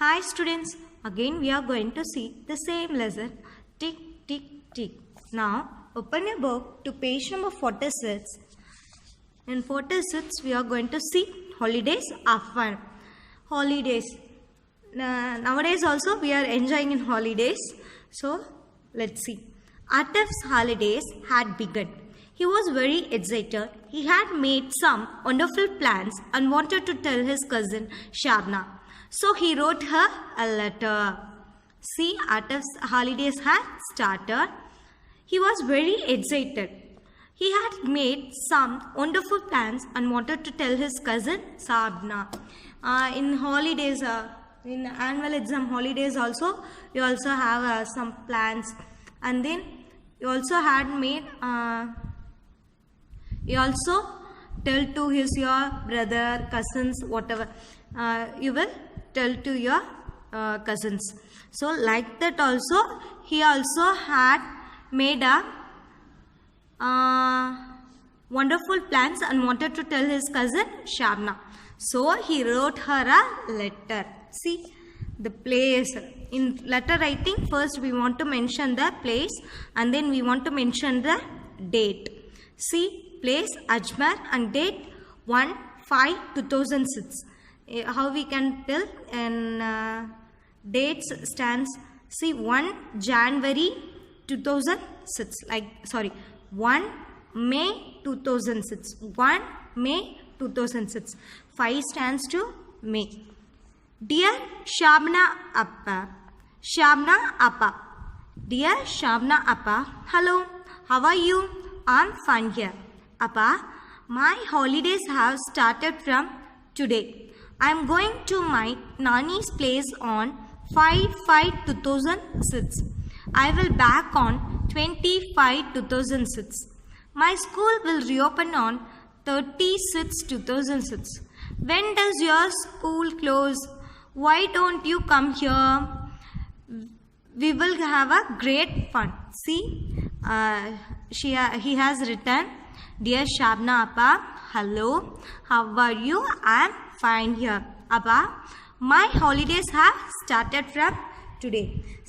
Hi students, again we are going to see the same lesson. Tick, tick, tick. Now open your book to page number 46. In 46 we are going to see holidays are fun. Holidays. Nowadays also we are enjoying in holidays. So let's see. Ataf's holidays had begun. He was very excited. He had made some wonderful plans and wanted to tell his cousin Shabna. So he wrote her a letter. See, Ataf's holidays had started. He was very excited. He had made some wonderful plans and wanted to tell his cousin Shabna. In holidays, in annual exam holidays also, you also have some plans. And then you also had made, you also tell to your brother, cousins, whatever. You will tell to your cousins. So like that also, he also had made a wonderful plans and wanted to tell his cousin Shabna. So he wrote her a letter. See the place. In letter writing, first we want to mention the place and then we want to mention the date. See, place Ajmer and date 1/5/2006. How we can tell? And dates stands. See, 1 January 2006. 1 May 2006. 1 May 2006. 5 stands to May. Dear Shabna Appa. Shabna Appa. Dear Shabna Appa. Hello. How are you? I'm fine here. Appa, my holidays have started from today. I'm going to my Nani's place on 5/5/2006. I will back on 25/2006. My school will reopen on 36/2006. When does your school close? Why don't you come here? We will have a great fun. See, he has written, Dear Shabna Appa, hello, how are you? I am fine here. Appa, my holidays have started from today.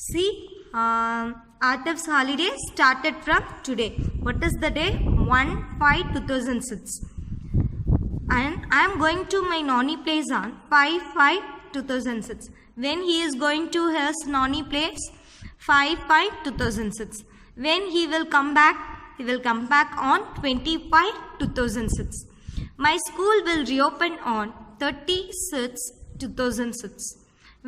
See, Ataf's holidays started from today. What is the day? 1/5/2006. And I am going to my Nani place on 5/5/2006. When he is going to his Nani place? 5/5/2006. When he will come back? He will come back on 25/2006. My school will reopen on 36/2006.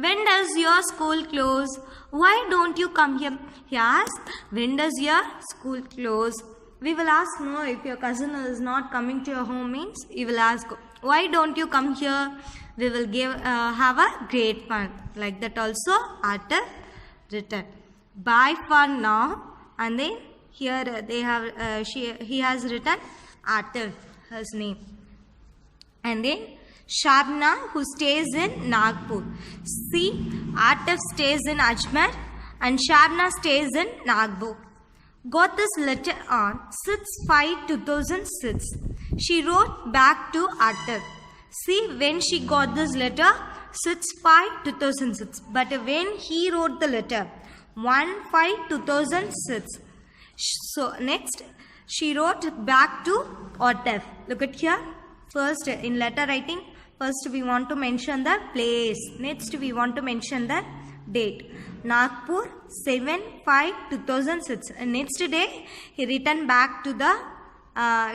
When does your school close? Why don't you come here? He asked, when does your school close? We will ask, no, if your cousin is not coming to your home means, you will ask, why don't you come here? We will have a great fun. Like that also, Ataf written. Bye for now. And then here they have, he has written Ataf, his name. And then Shabna, who stays in Nagpur. See, Ataf stays in Ajmer and Shabna stays in Nagpur. Got this letter on 6/5/2006. She wrote back to Ataf. See, when she got this letter, 6/5/2006. But when he wrote the letter, 1/5/2006. So next, she wrote back to Ataf. Look at here. First, in letter writing, first we want to mention the place. Next, we want to mention the date. Nagpur 7/5/2006. And next day, he returned back to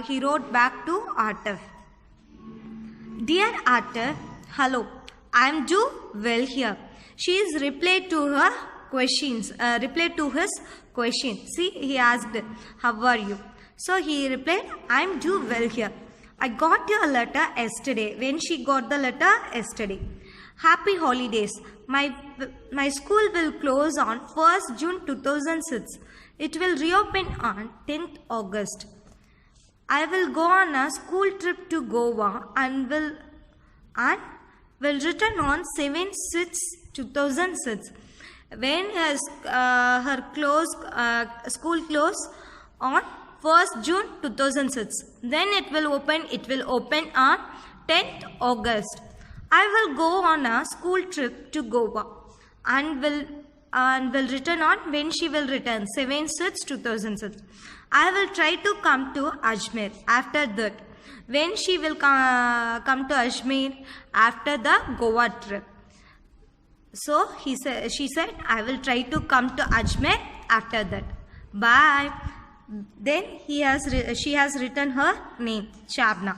he wrote back to Ataf. Dear Ataf, hello. I am do well here. She is replied to her questions. Replied to his question. See, he asked, how are you? So he replied, I am do well here. I got your letter yesterday. When she got the letter yesterday. Happy holidays. My school will close on 1st June 2006. It will reopen on 10th August. I will go on a school trip to Goa and will return on 7/6/2006. When her school close on 1st June 2006. Then it will open on 10th August. I will go on a school trip to Goa and will return on when she will return 7/6/2006. I will try to come to Ajmer after that. When she will come to Ajmer after the Goa trip. So she said, I will try to come to Ajmer after that. Bye. Then she has written her name, Shabna.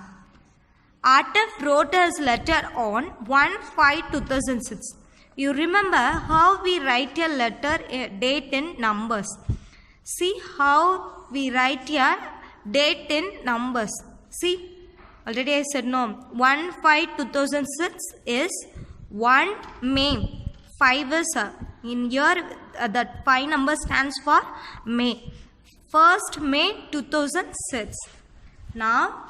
Atif wrote his letter on 1/5/2006. You remember how we write a letter date in numbers. See how we write a date in numbers. See, already I said no. 1/5/2006 is 1 May. 5 is in here, that 5 number stands for May. 1st May 2006. Now,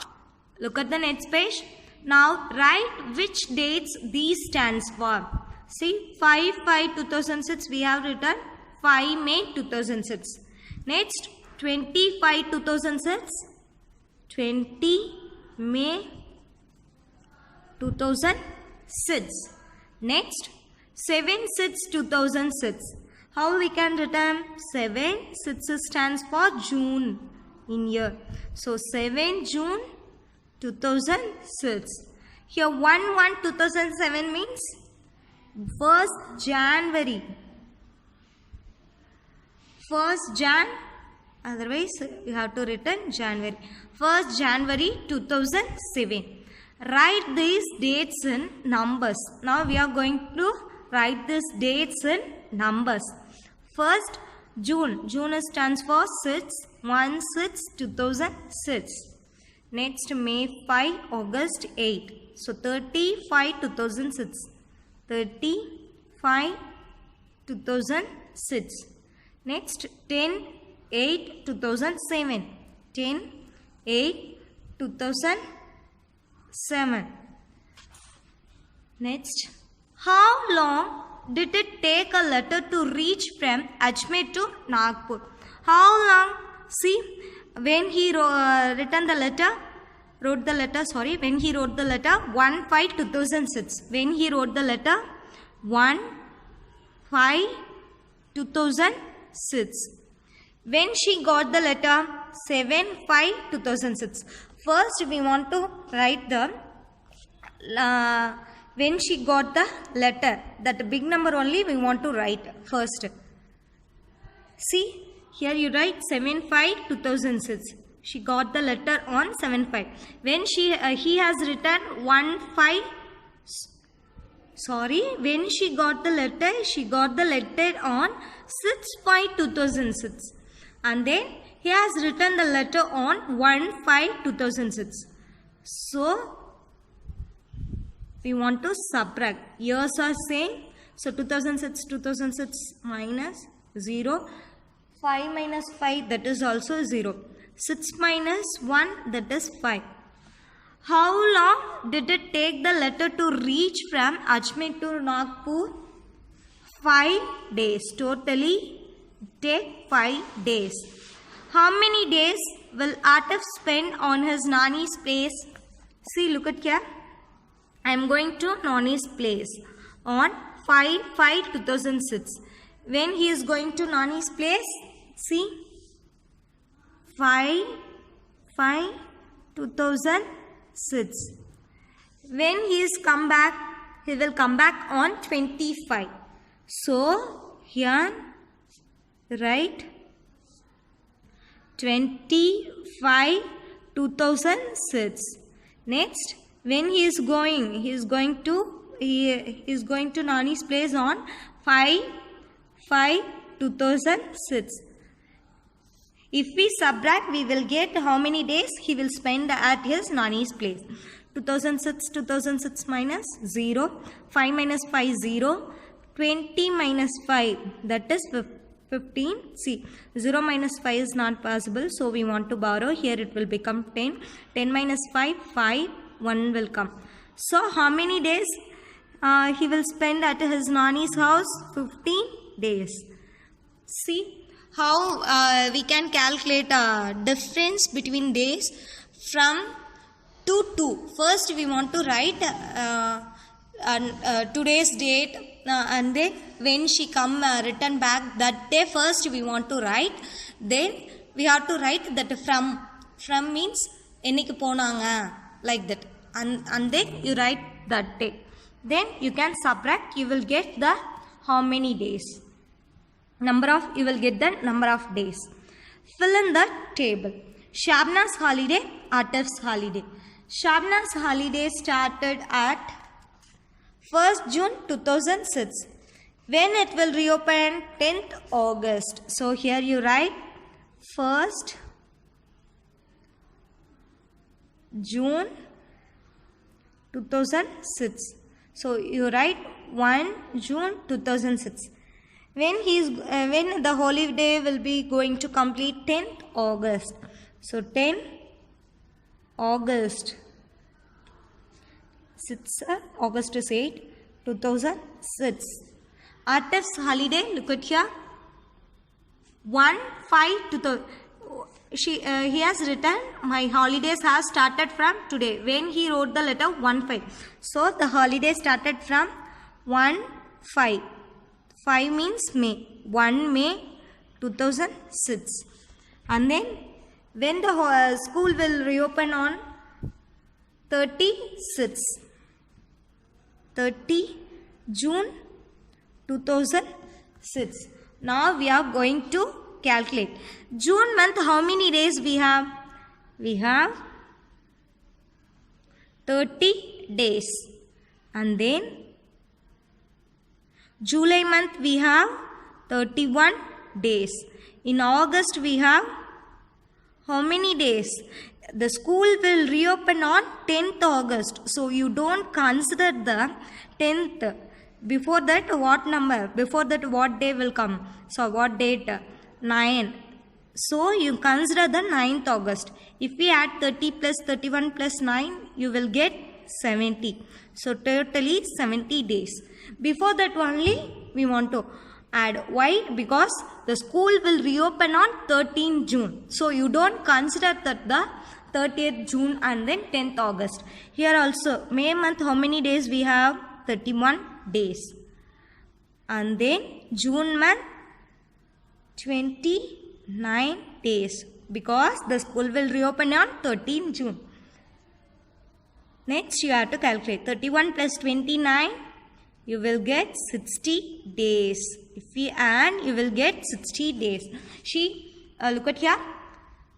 look at the next page. Now, write which dates these stands for. See, 5/5/2006 we have written 5 May 2006. Next, 20/5/2006. 20 May 2006. Next, 7/6/2006. How we can written 7/6 stands for June in here. So 7 June 2006. Here 1/1/2007 means 1st January. 1st Jan. Otherwise you have to written January. 1st January 2007. Write these dates in numbers. Now we are going to write these dates in numbers. First, June. June stands for 1/6/2006. Next, May 5, August 8. So 30/5/2006. 30/5/2006. Next, 10/8/2007. 10/8/2007. Next, how long did it take a letter to reach from Ajmer to Nagpur? How long? See, when he wrote the letter 1/5/2006. When he wrote the letter 1/5/2006. When she got the letter 7/5/2006. First we want to write the when she got the letter, that big number only we want to write first. See, here you write 7/5/2006. She got the letter on 7/5. When he has written 1/5. When she got the letter on 6/5/2006. And then he has written the letter on 1/5/2006. So we want to subtract. Years are same. So 2006 minus 0. 5 minus 5, that is also 0. 6 minus 1, that is 5. How long did it take the letter to reach from Ajmer to Nagpur? 5 days. Totally take 5 days. How many days will Atif spend on his Nani's place? See, look at here. I am going to Nani's place on 5/5/2006. When he is going to Nani's place, see, 5/5/2006. When he is come back, he will come back on 25. So here write 25/2006. Next, when he is going to Nani's place on 5/5/2006. If we subtract, we will get how many days he will spend at his Nani's place. 2006 minus 0. 5 minus 5, 0. 20 minus 5, that is 15. See, 0 minus 5 is not possible. So we want to borrow. Here it will become 10. 10 minus 5, 5. 1 will come. So how many days he will spend at his Nani's house? 15 days. See how we can calculate a difference between days from 2 to 2. First we want to write and today's date, and then when she come return back, that day first we want to write. Then we have to write that from means ennikku ponanga, like that, and then you write that day. Then you can subtract, you will get the how many days, you will get the number of days. Fill in the table. Shabna's holiday, Atif's holiday. Shabna's holiday started at 1st June 2006. When it will reopen? 10th August. So here you write 1st June 2006. So you write 1 June 2006. When the holiday will be going to complete? 10th August. So 10 August. 6 is 8, 2006. Atif's holiday, look at here. 1/5/2000. He has written, my holidays have started from today. When he wrote the letter 1/5. So the holiday started from 1/5. 5 means May. 1 May 2006. And then when the school will reopen on 30 June 2006. Now we are going to calculate. June month, how many days we have? We have 30 days. And then July month we have 31 days. In August we have how many days? The school will reopen on 10th August. So you don't consider the 10th. Before that what number? Before that what day will come? So what date? 9. So you consider the 9th August. If we add 30 plus 31 plus 9, you will get 70. So totally 70 days. Before that only we want to add. Why? Because the school will reopen on 13th June. So you don't consider that the 30th June and then 10th August. Here also May month, how many days we have? 31 days. And then June month 29 days, because the school will reopen on 13th June. Next you have to calculate 31 plus 29, you will get 60 days. If we add, you will get 60 days. Look at here.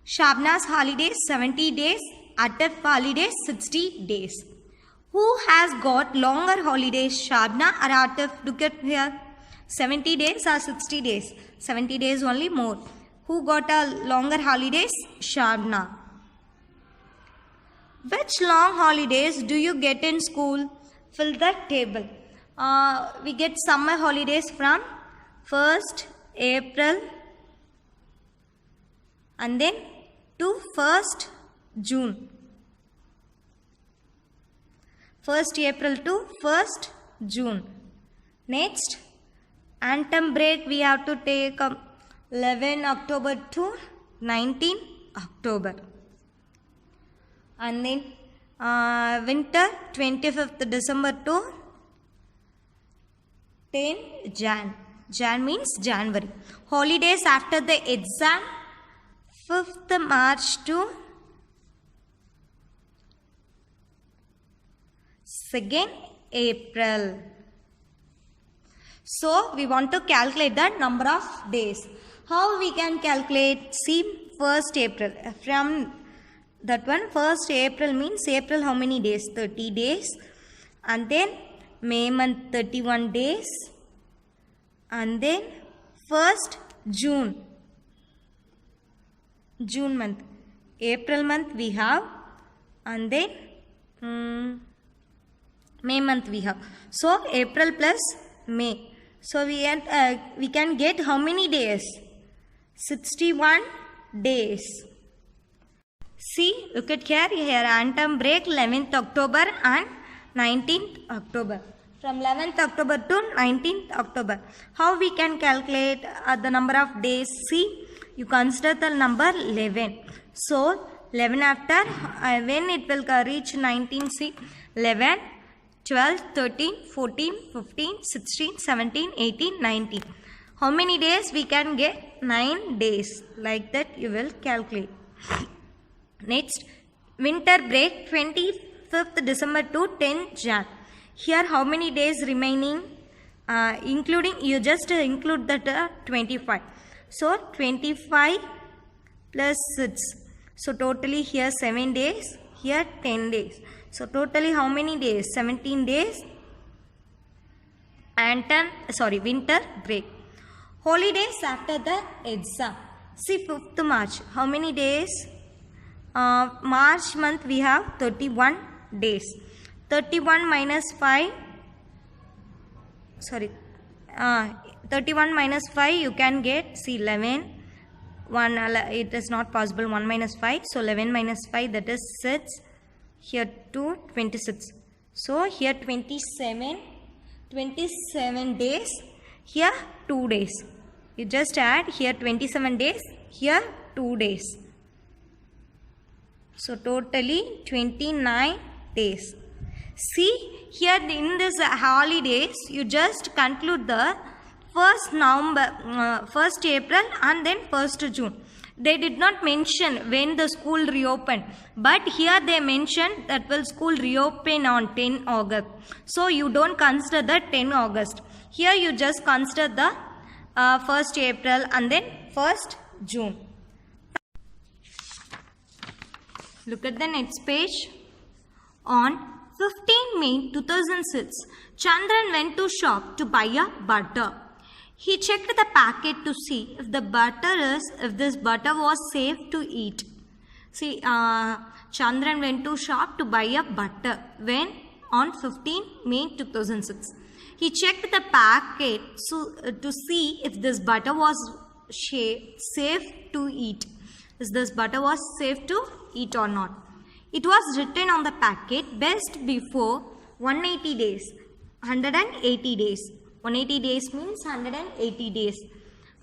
Shabna's holidays 70 days, Atif holidays 60 days. Who has got longer holidays, Shabna or Atif? Look at here. 70 days or 60 days? 70 days only more. Who got a longer holidays? Shabna. Which long holidays do you get in school? Fill the table. We get summer holidays from 1st April and then to 1st June. 1st April to 1st June. Next, autumn break we have to take 11 October to 19 October. And then winter 25th December to 10 Jan. Jan means January. Holidays after the exam 5th March to 2nd April. So we want to calculate the number of days. How we can calculate? See, 1st April. From that one, 1st April means April how many days? 30 days. And then May month 31 days. And then 1st June. June month. April month we have. And then May month we have. So April plus May. So we can get how many days? 61 days. See, look at here autumn break 11th October and 19th October. From 11th October to 19th October. How we can calculate the number of days? See, you consider the number 11. So 11 after when it will reach 19, see 11, 12, 13, 14, 15, 16, 17, 18, 19. How many days we can get? 9 days. Like that you will calculate. Next, winter break 25th December to 10th Jan. Here how many days remaining? Including, you just include that 25. So 25 plus 6. So totally here 7 days, here 10 days. So totally how many days? 17 days and winter break. Holidays after the exam. See 5th March. How many days? March month we have 31 days. 31 minus 5. 31 minus 5 you can get, see 11. 1, it is not possible, 1 minus 5. So 11 minus 5, that is 6. Here 2, 26. So here 27 days. Here 2 days. You just add here 27 days. Here 2 days. So totally 29 days. See here in this holidays, you just conclude the 1st April and then 1st June. They did not mention when the school reopened, but here they mentioned that will school reopen on 10 August. So you don't consider the 10 August. Here you just consider the 1st April and then 1st June. Look at the next page. On 15 May 2006, Chandran went to shop to buy a butter. He checked the packet to see if this butter was safe to eat. See, Chandran went to shop to buy a butter when on 15 May 2006. He checked the packet to see if this butter was safe to eat. Is this butter was safe to eat or not? It was written on the packet best before 180 days, 180 days. 180 days means 180 days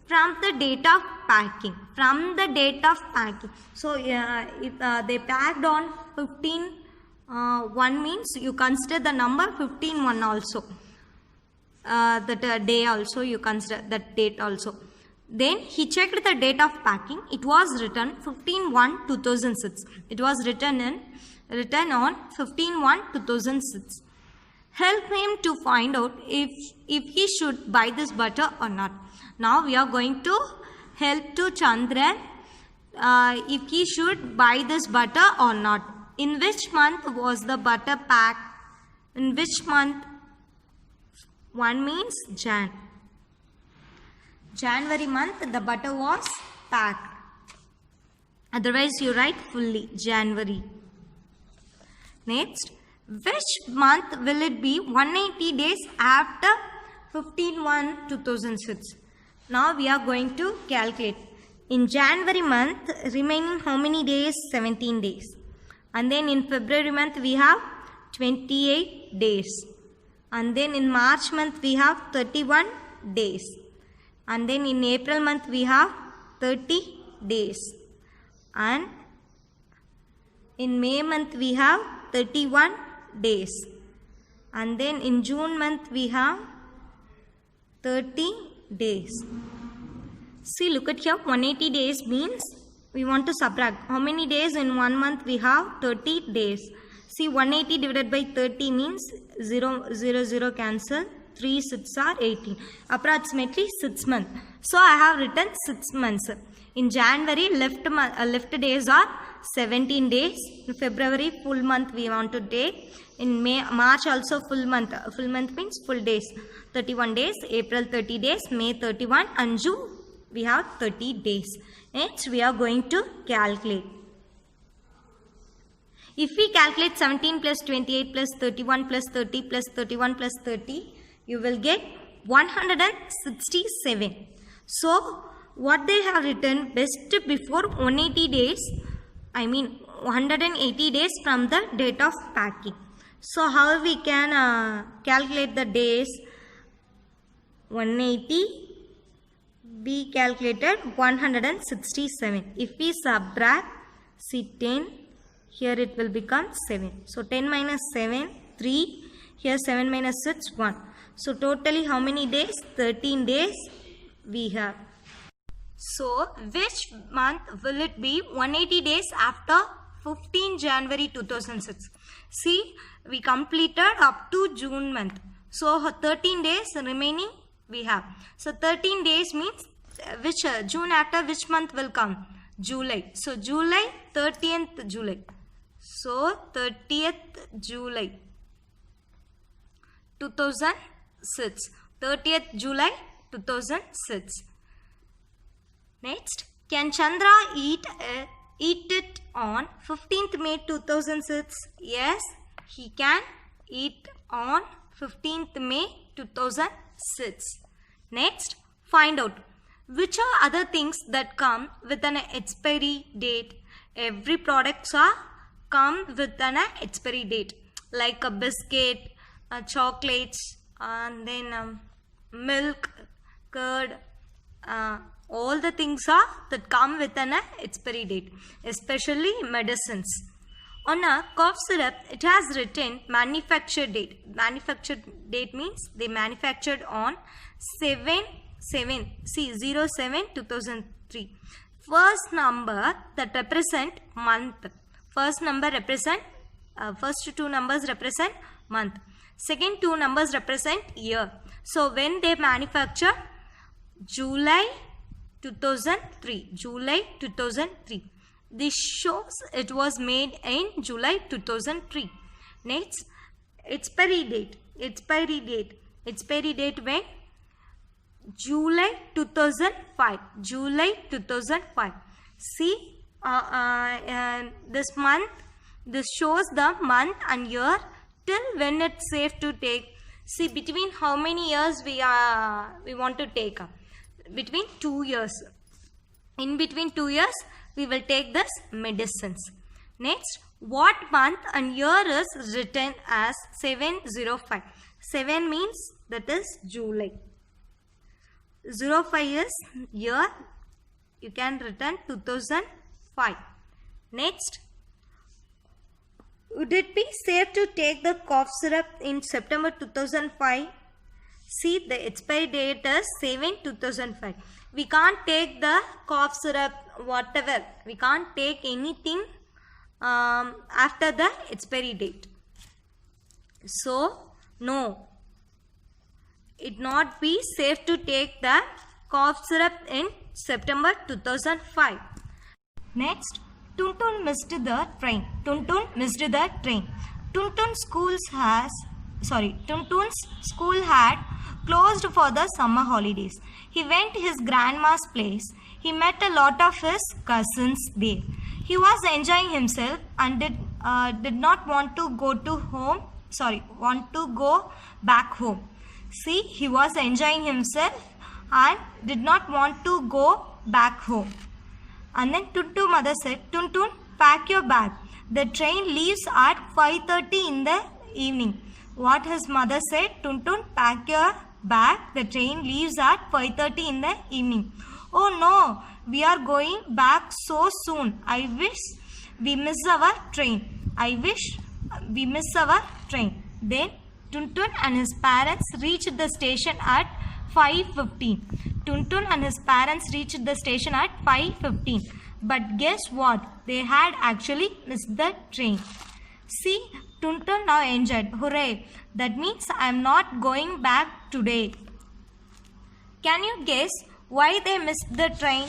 from the date of packing. From the date of packing. So if they packed on 15/1 means you consider the number 15/1 also. That day also you consider that date also. Then he checked the date of packing. It was written 15/1/2006. It was written on 15/1/2006. Help him to find out if he should buy this butter or not. Now we are going to help to Chandran if he should buy this butter or not. In which month was the butter packed? In which month? 1 means Jan. January month the butter was packed. Otherwise you write fully January. Next, which month will it be 180 days after 15/1/2006? Now we are going to calculate. In January month remaining how many days? 17 days. And then in February month we have 28 days. And then in March month we have 31 days. And then in April month we have 30 days. And in May month we have 31 days. And then in June month we have 30 days. See, look at here, 180 days means we want to subtract. How many days in 1 month? We have 30 days. See, 180 divided by 30 means 0, 0, 0 cancel. 3 6 are 18. Approximately 6 months. So I have written 6 months. In January, left days are 17 days. In February, full month we want to take. In March also full month. Full month means full days. 31 days. April 30 days. May 31. And June we have 30 days. Next we are going to calculate. If we calculate 17 plus 28 plus 31 plus 30 plus 31 plus 30, you will get 167. So what they have written, best before 180 days, I mean 180 days from the date of packing. So how we can calculate the days? 180 be calculated 167. If we subtract, see 10, here it will become 7. So 10 minus 7, 3. Here 7 minus 6, 1. So totally how many days? 13 days we have. So which month will it be 180 days after 15 January 2006? See, we completed up to June month. So 13 days remaining we have. So 13 days means which June after which month will come? July. So July, 30th July. So 30th July 2006. 30th July 2006. Next, can Chandra eat it on 15th May 2006? Yes, he can eat on 15th May 2006. Next, find out which are other things that come with an expiry date. Every products are come with an expiry date, like a biscuit, chocolates, and then milk, curd. All the things are that come with an expiry date, especially medicines. On a cough syrup, it has written manufacture date. Manufactured date means they manufactured on 07/2003. First number that represent month. First number represent first two numbers represent month. Second two numbers represent year. So when they manufacture July 2003. July 2003. This shows it was made in July 2003. Next, expiry date. Expiry date. Expiry date when? July 2005. July 2005. See, this month, this shows the month and year till when it's safe to take. See, between how many years we want to take up? Between 2 years. In between 2 years, we will take this medicines. Next, what month and year is written as 705? 7 means that is July. 05 is year. You can written 2005. Next, would it be safe to take the cough syrup in September 2005? See, the expiry date is 7/2005. We can't take the cough syrup, whatever. We can't take anything after the expiry date. So, no. It not be safe to take the cough syrup in September 2005. Next, Tuntun missed the train. Tuntun missed the train. Tuntun's school had closed for the summer holidays. He went to his grandma's place. He met a lot of his cousins there. He was enjoying himself and did not want to go back home. See, he was enjoying himself and did not want to go back home. And then Tuntun's mother said, Tuntun, pack your bag. The train leaves at 5:30 in the evening. What his mother said, Tuntun, pack your bag. The train leaves at 5:30 in the evening. Oh no, we are going back so soon. I wish we miss our train. Then Tuntun and his parents reached the station at 5:15. Tuntun and his parents reached the station at 5:15. But guess what? They had actually missed the train. See, Tuntun now enjoyed. Hooray! That means I am not going back today. Can you guess why they missed the train?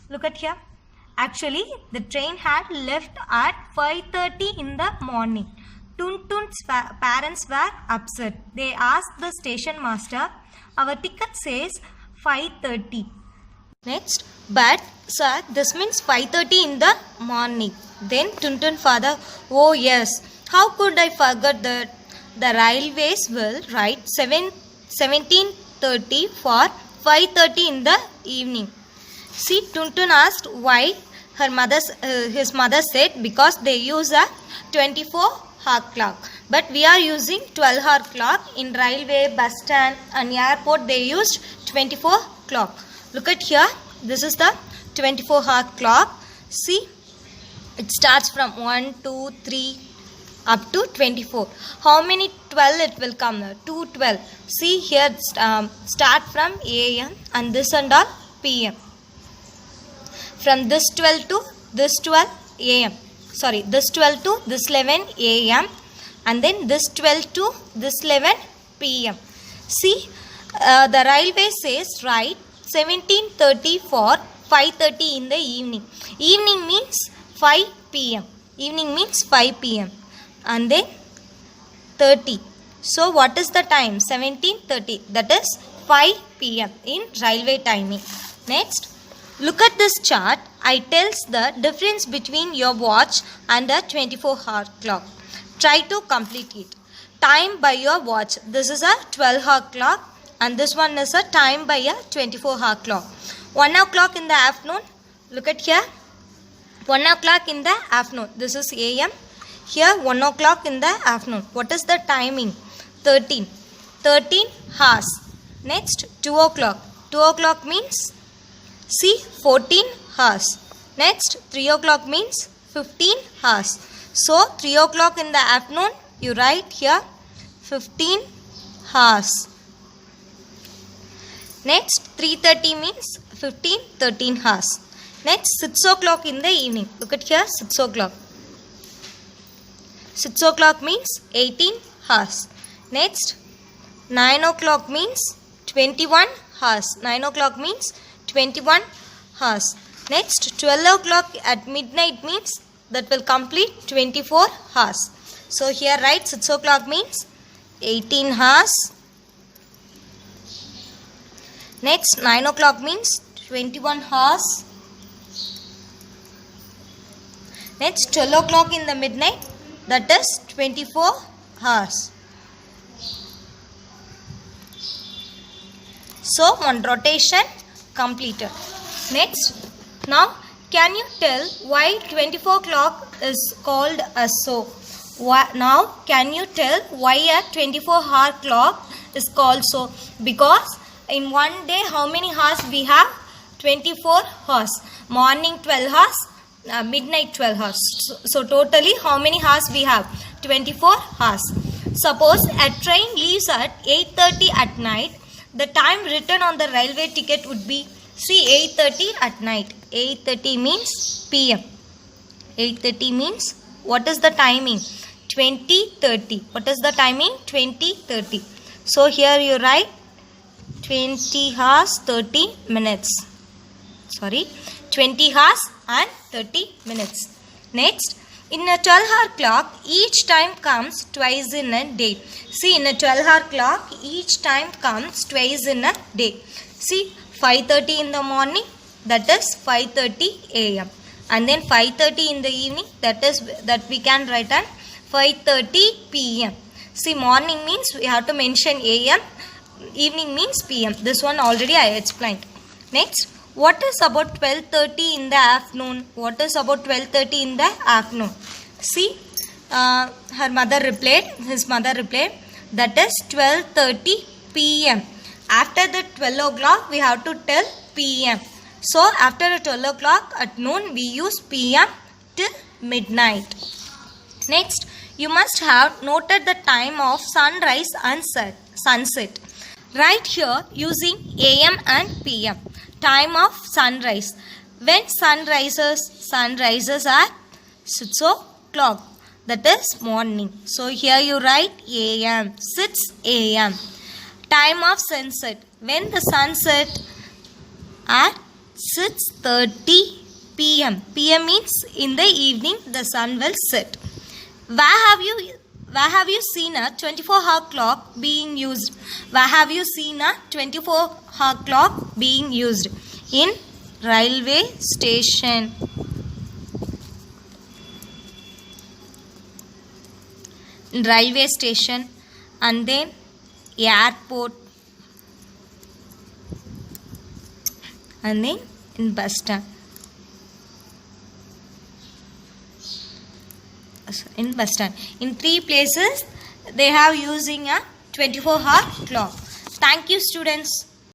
Look at here. Actually, the train had left at 5:30 in the morning. Tuntun's parents were upset. They asked the station master, our ticket says 5:30. Next, but sir, this means 5:30 in the morning. Then Tuntun father, oh yes, how could I forget that the railways will write 17:30 for 5:30 in the evening. See, Tuntun asked why. His mother said because they use a 24-hour clock. But we are using 12-hour clock. In railway, bus stand and airport they used 24 clock. Look at here. This is the 24-hour clock. See, it starts from 1, 2, 3, up to 24. How many 12 it will come? 212. See here, start from AM and this and all PM. From this 12 to this 12 AM. Sorry, this 12 to this 11 AM and then this 12 to this 11 PM. See, the railway says write 17:30 for 5:30 in the evening. Evening means 5 PM. Evening means 5 PM. And then 30. So what is the time? 17:30. That is 5 PM in railway timing. Next, look at this chart. I tells the difference between your watch and a 24-hour clock. Try to complete it. Time by your watch. This is a 12-hour clock and this one is a time by a 24-hour clock. 1 o'clock in the afternoon. Look at here. 1 o'clock in the afternoon. This is AM. Here 1 o'clock in the afternoon. What is the timing? 13. 13 hours. Next 2 o'clock. 2 o'clock means, see, 14 hours. Next 3 o'clock means 15 hours. So 3 o'clock in the afternoon, you write here 15 hours. Next 3:30 means 15, 13 hours. Next 6 o'clock in the evening. Look at here, 6 o'clock. 6 o'clock means 18 hours. Next 9 o'clock means 21 hours. 9 o'clock means 21 hours. Next 12 o'clock at midnight means that will complete 24 hours. So here write 6 o'clock means 18 hours. Next 9 o'clock means 21 hours. Next 12 o'clock in the midnight, that is 24 hours. So one rotation completed. Next, now can you tell why 24 o'clock is called as so? Now can you tell why a 24-hour clock is called so? Because in one day how many hours we have? 24 hours. Morning 12 hours, midnight 12 hours. So totally how many hours we have? 24 hours. Suppose a train leaves at 8:30 at night. The time written on the railway ticket would be, see, 8:30 at night. 8:30 means PM. 8:30 means, what is the timing? 20:30. What is the timing? 20:30. So here you write 20 hours 30 minutes. Sorry, 20 hours and 30 minutes. Next, in a 12-hour clock, each time comes twice in a day. See, in a 12-hour clock, each time comes twice in a day. See, 5:30 in the morning, that is 5:30 AM. And then 5:30 in the evening, that we can write on 5:30 PM. See, morning means we have to mention AM, evening means PM. This one already I explained. Next, what is about 12:30 in the afternoon? What is about 12:30 in the afternoon? See, his mother replied, that is 12:30 PM. After the 12 o'clock, we have to tell PM. So, after 12 o'clock at noon, we use PM till midnight. Next, you must have noted the time of sunrise and sunset. Write here using AM and PM. Time of sunrise. When sun rises at 6 o'clock. That is morning. So here you write AM, 6 AM. Time of sunset. When the sun set at 6:30 PM. PM means in the evening the sun will set. Where have you seen a 24-hour clock being used? Where have you seen a 24-hour clock being used? In railway station. In railway station, and then airport, and then in bus stand. In bus stand. In 3 places they have using a 24-hour clock. Thank you, students.